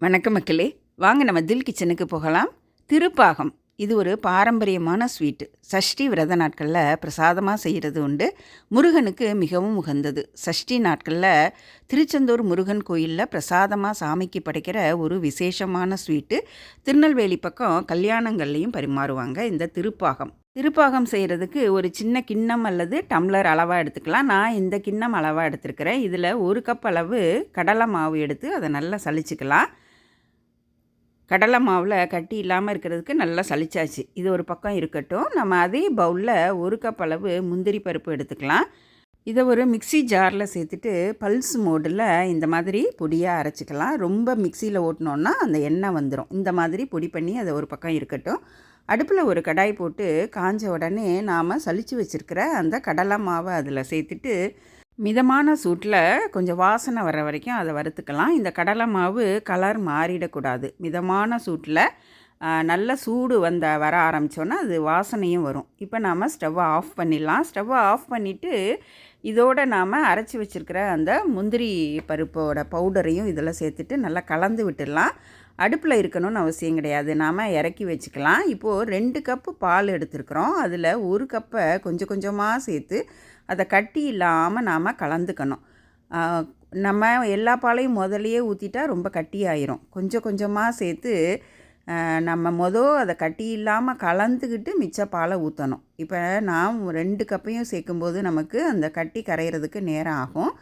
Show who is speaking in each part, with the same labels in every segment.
Speaker 1: வணக்கம் மக்களே, வாங்க நம்ம தில் கிச்சனுக்கு போகலாம். திருப்பாகம் இது ஒரு பாரம்பரியமான ஸ்வீட்டு. சஷ்டி விரத நாட்களில் பிரசாதமாக செய்கிறது உண்டு. முருகனுக்கு மிகவும் உகந்தது. சஷ்டி நாட்களில் திருச்செந்தூர் முருகன் கோயிலில் பிரசாதமாக சாமிக்கு படைக்கிற ஒரு விசேஷமான ஸ்வீட்டு. திருநெல்வேலி பக்கம் கல்யாணங்கள்லேயும் பரிமாறுவாங்க இந்த திருப்பாகம். திருப்பாகம் செய்கிறதுக்கு ஒரு சின்ன கிண்ணம் அல்லது டம்ளர் அளவாக எடுத்துக்கலாம். நான் இந்த கிண்ணம் அளவாக எடுத்துருக்கிறேன். இதில் 1 கப் அளவு கடலை மாவு எடுத்து அதை நல்லா சலிச்சுக்கலாம். கடலை மாவில் கட்டி இல்லாமல் இருக்கிறதுக்கு நல்லா சலிச்சாச்சு. இது ஒரு பக்கம் இருக்கட்டும். நம்ம அதே பவுலில் 1 கப் அளவு முந்திரி பருப்பு எடுத்துக்கலாம். இதை ஒரு மிக்சி ஜாரில் சேர்த்துட்டு பல்ஸ் மோடில் இந்த மாதிரி பொடியாக அரைச்சிக்கலாம். ரொம்ப மிக்சியில் ஓட்டினோன்னா அந்த எண்ணெய் வந்துடும். இந்த மாதிரி பொடி பண்ணி அதை ஒரு பக்கம் இருக்கட்டும். அடுப்பில் ஒரு கடாய் போட்டு காஞ்ச உடனே நாம் சலிச்சு வச்சுருக்கிற அந்த கடலை மாவை அதில் சேர்த்துட்டு மிதமான சூட்டில் கொஞ்சம் வாசனை வர வரைக்கும் அதை வறுத்துக்கலாம். இந்த கடலை மாவு கலர் மாறிடக்கூடாது. மிதமான சூட்டில் நல்ல சூடு வர ஆரம்பித்தோன்னா அது வாசனையும் வரும். இப்போ நாம் ஸ்டவ்வை ஆஃப் பண்ணிடலாம். ஸ்டவ்வை ஆஃப் பண்ணிவிட்டு இதோடு நாம் அரைச்சி வச்சுருக்கிற அந்த முந்திரி பருப்போட பவுடரையும் இதில் சேர்த்துட்டு நல்லா கலந்து விட்டுடலாம். அடுப்பில் இருக்கணும்னு அவசியம் கிடையாது. நாம் இறக்கி வச்சுக்கலாம். இப்போது 2 கப்பு பால் எடுத்துருக்குறோம். அதில் 1 கப்பை கொஞ்சம் கொஞ்சமாக சேர்த்து அதை கட்டி இல்லாமல் நாம் கலந்துக்கணும். நம்ம எல்லா பாலையும் முதலையே ஊற்றிட்டா ரொம்ப கட்டியாயிரும். கொஞ்சம் கொஞ்சமாக சேர்த்து நம்ம அதை கட்டி இல்லாமல் கலந்துக்கிட்டு மிச்ச பாலை ஊற்றணும். இப்போ நான் 2 கப்பையும் சேர்க்கும்போது நமக்கு அந்த கட்டி கரைகிறதுக்கு நேரம் ஆகும்.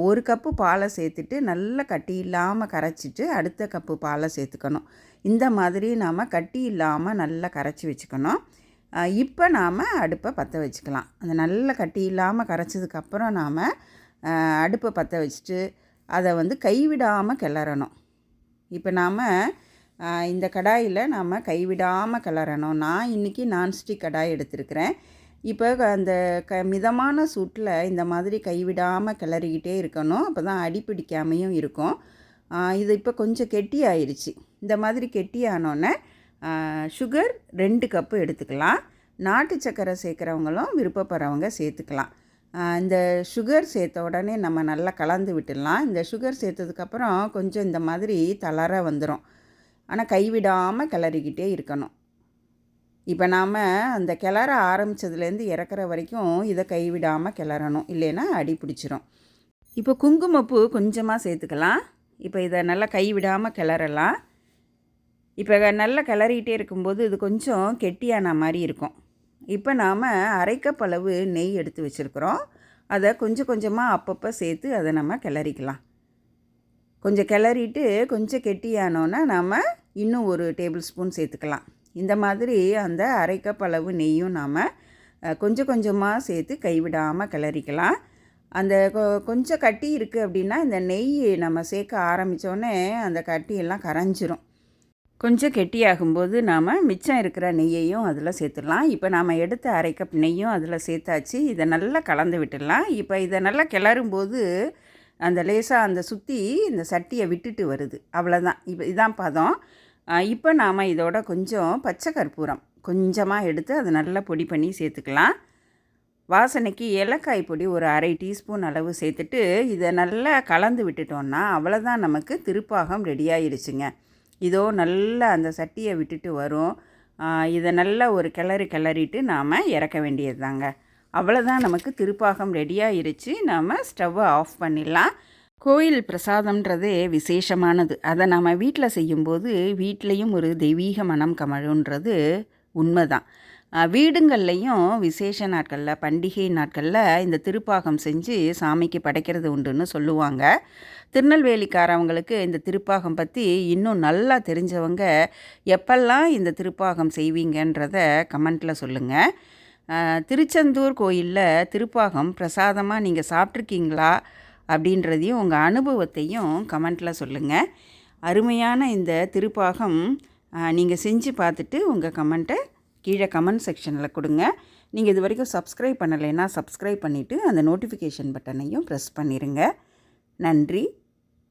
Speaker 1: 1 கப்பு பாலை சேர்த்துட்டு நல்லா கட்டி இல்லாமல் கரைச்சிட்டு அடுத்த கப்பு பாலை சேர்த்துக்கணும். இந்த மாதிரி நாம் கட்டி இல்லாமல் நல்லா கரைச்சி வச்சுக்கணும். இப்போ நாம் அடுப்பை பற்ற வச்சுக்கலாம். அந்த நல்ல கட்டி இல்லாமல் கரைச்சதுக்கப்புறம் நாம் அடுப்பை பற்ற வச்சுட்டு அதை கைவிடாமல் கிளறணும். இப்போ நாம் இந்த கடாயில் நாம் கைவிடாமல் கிளறணும். நான் இன்றைக்கி நான்ஸ்டிக் கடாய் எடுத்துருக்கிறேன். இப்போ அந்த மிதமான சூட்டில் இந்த மாதிரி கைவிடாமல் கிளறிக்கிட்டே இருக்கணும். அப்போ தான் அடி பிடிக்காமையும் இருக்கும். இது இப்போ கொஞ்சம் கெட்டியாயிருச்சு. இந்த மாதிரி கெட்டியானோன்னே சுகர் 2 கப்பு எடுத்துக்கலாம். நாட்டு சர்க்கரை சேர்க்குறவங்களும் விருப்பப்படுறவங்க சேர்த்துக்கலாம். இந்த சுகர் சேர்த்த உடனே நம்ம நல்லா கலந்து விட்டுடலாம். இந்த சுகர் சேர்த்ததுக்கப்புறம் கொஞ்சம் இந்த மாதிரி தளர வந்துடும். ஆனால் கைவிடாமல் கிளறிக்கிட்டே இருக்கணும். இப்போ நாம் அந்த கிளற ஆரம்பித்ததுலேருந்து இறக்குற வரைக்கும் இதை கைவிடாமல் கிளறணும். இல்லைன்னா அடி பிடிச்சிரும். இப்போ குங்குமப்பூ கொஞ்சமாக சேர்த்துக்கலாம். இப்போ இதை நல்லா கைவிடாமல் கிளறலாம். இப்போ நல்லா கிளறிக்கிட்டே இருக்கும்போது இது கொஞ்சம் கெட்டியான மாதிரி இருக்கும். இப்போ நாம் 1/2 கப் அளவு நெய் எடுத்து வச்சுருக்குறோம். அதை கொஞ்சம் கொஞ்சமாக அப்பப்போ சேர்த்து அதை நம்ம கிளறிக்கலாம். கொஞ்சம் கிளறிட்டு கொஞ்சம் கெட்டியானோன்னா நாம் இன்னும் 1 டேபிள் ஸ்பூன் சேர்த்துக்கலாம். இந்த மாதிரி அந்த 1/2 கப் அளவு நெய்யும் நாம் கொஞ்சம் கொஞ்சமாக சேர்த்து கைவிடாமல் கிளறிக்கலாம். அந்த கொஞ்சம் கட்டி இருக்குது அப்படின்னா இந்த நெய் நம்ம சேர்க்க ஆரம்பித்தோடனே அந்த கட்டியெல்லாம் கரைஞ்சிரும். கொஞ்சம் கெட்டியாகும்போது நாம் மிச்சம் இருக்கிற நெய்யையும் அதில் சேர்த்துடலாம். இப்போ நாம் எடுத்த 1/2 கப் நெய்யும் அதில் சேர்த்தாச்சு. இதை நல்லா கலந்து விட்டுடலாம். இப்போ இதை நல்லா கிளறும்போது அந்த லேசாக அந்த சுற்றி இந்த சட்டியை விட்டுட்டு வருது. அவ்வளோதான். இப்போ இதான் பதம். இப்போ நாம் இதோட கொஞ்சம் பச்சை கற்பூரம் கொஞ்சமாக எடுத்து அதை நல்லா பொடி பண்ணி சேர்த்துக்கலாம். வாசனைக்கு ஏலக்காய் பொடி ஒரு 1/2 டீஸ்பூன் அளவு சேர்த்துட்டு இதை நல்லா கலந்து விட்டுட்டோன்னா அவ்வளோதான், நமக்கு திருப்பாகம் ரெடியாகிருச்சுங்க. இதோ நல்லா அந்த சட்டியை விட்டுட்டு வரும். இதை நல்லா ஒரு கிளறிட்டு நாம் இறக்க வேண்டியது தாங்க. அவ்வளோதான், நமக்கு திருப்பாகம் ரெடியாகிருச்சு. நாம் ஸ்டவ்வை ஆஃப் பண்ணிடலாம். கோயில் பிரசாதம்ன்றதே விசேஷமானது. அதை நம்ம வீட்டில் செய்யும்போது வீட்லேயும் ஒரு தெய்வீக மனம் கமழுன்றது உண்மைதான். வீடுங்கள்லேயும் விசேஷ நாட்களில், பண்டிகை நாட்களில் இந்த திருப்பாகம் செஞ்சு சாமிக்கு படைக்கிறது உண்டுன்னு சொல்லுவாங்க. திருநெல்வேலிக்காரவங்களுக்கு இந்த திருப்பாகம் பற்றி இன்னும் நல்லா தெரிஞ்சவங்க எப்பெல்லாம் இந்த திருப்பாகம் செய்வீங்கன்றத கமெண்ட்டில் சொல்லுங்கள். திருச்செந்தூர் கோயிலில் திருப்பாகம் பிரசாதமாக நீங்கள் சாப்பிட்ருக்கீங்களா அப்படின்றதையும் உங்கள் அனுபவத்தையும் கமெண்ட்டில் சொல்லுங்கள். அருமையான இந்த திருப்பாகம் நீங்கள் செஞ்சு பார்த்துட்டு உங்கள் கமெண்ட்டை கீழே கமெண்ட் செக்ஷனில் கொடுங்க. நீங்கள் இது வரைக்கும் சப்ஸ்கிரைப் பண்ணலைன்னா சப்ஸ்கிரைப் பண்ணிவிட்டு அந்த நோட்டிஃபிகேஷன் பட்டனையும் ப்ரெஸ் பண்ணிடுங்க. நன்றி,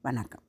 Speaker 1: வணக்கம்.